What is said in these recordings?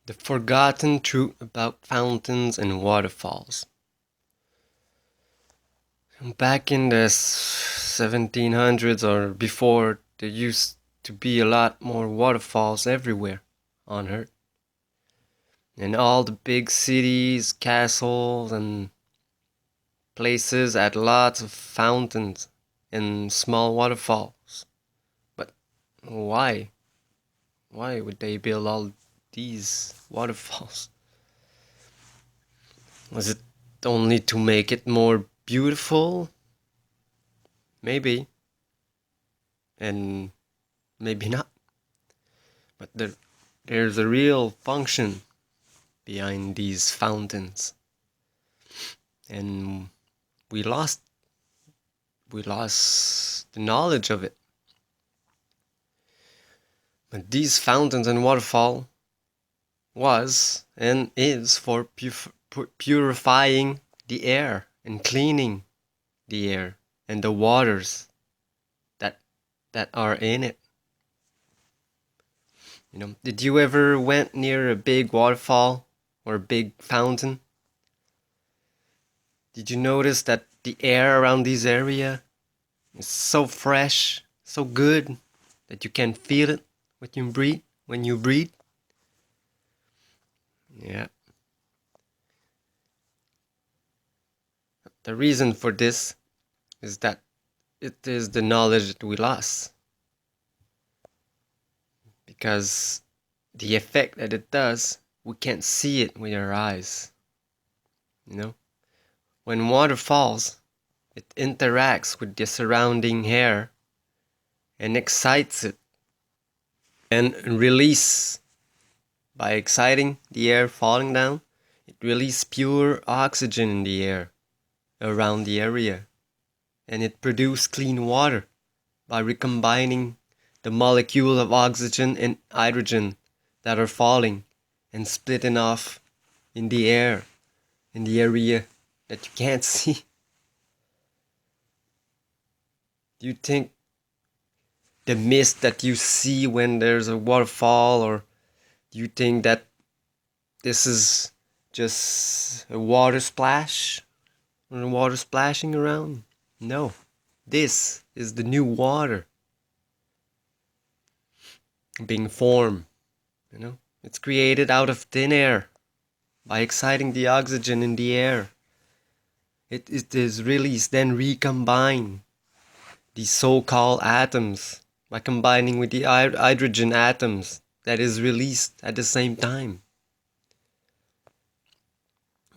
The forgotten truth about fountains and waterfalls. Back in the 1700s or before, there used to be a lot more waterfalls everywhere on Earth. And all the big cities, castles, and places had lots of fountains and small waterfalls. But why? Why would they build all these waterfalls? Was it only to make it more beautiful? Maybe. And maybe not. But there's a real function behind these fountains. And we lost the knowledge of it. But these fountains and waterfall was and is for purifying the air and cleaning the air and the waters that are in it. You know, did you ever went near a big waterfall or a big fountain? Did you notice that the air around this area is so fresh, so good that you can feel it when you breathe? Yeah. The reason for this is that it is the knowledge that we lost. Because the effect that it does, we can't see it with our eyes. You know? When water falls, it interacts with the surrounding air and excites it. And release, by exciting the air falling down, it releases pure oxygen in the air around the area. And it produces clean water by recombining the molecules of oxygen and hydrogen that are falling and splitting off in the air, in the area that you can't see. Do you think the mist that you see when there's a waterfall, or do you think that this is just a water splash or water splashing around? No, this is the new water being formed. You know, it's created out of thin air by exciting the oxygen in the air. It is released, then recombined. These so-called atoms by combining with the hydrogen atoms that is released at the same time.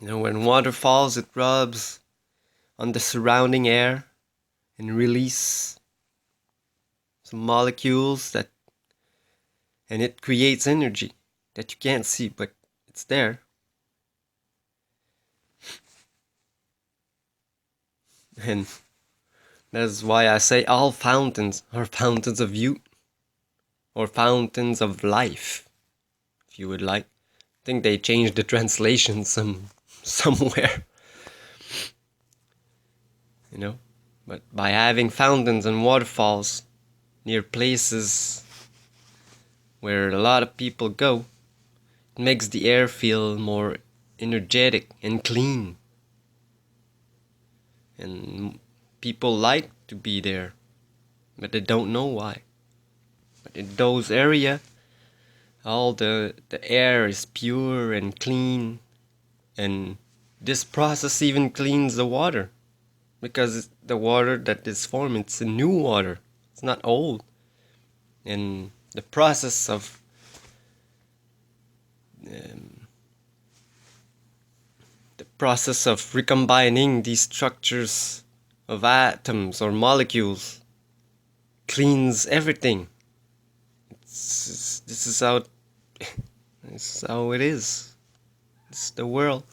You know, when water falls, it rubs on the surrounding air and release some molecules and it creates energy that you can't see, but it's there. And that's why I say all fountains are fountains of youth or fountains of life, if you would like. I think they changed the translation somewhere. You know, but by having fountains and waterfalls near places where a lot of people go, it makes the air feel more energetic and clean. And people like to be there, but they don't know why. But in those areas, all the air is pure and clean, and this process even cleans the water, because the water that is formed, it's a new water, it's not old. And the process of recombining these structures of atoms or molecules cleans everything. This is how this is how it is. It's the world.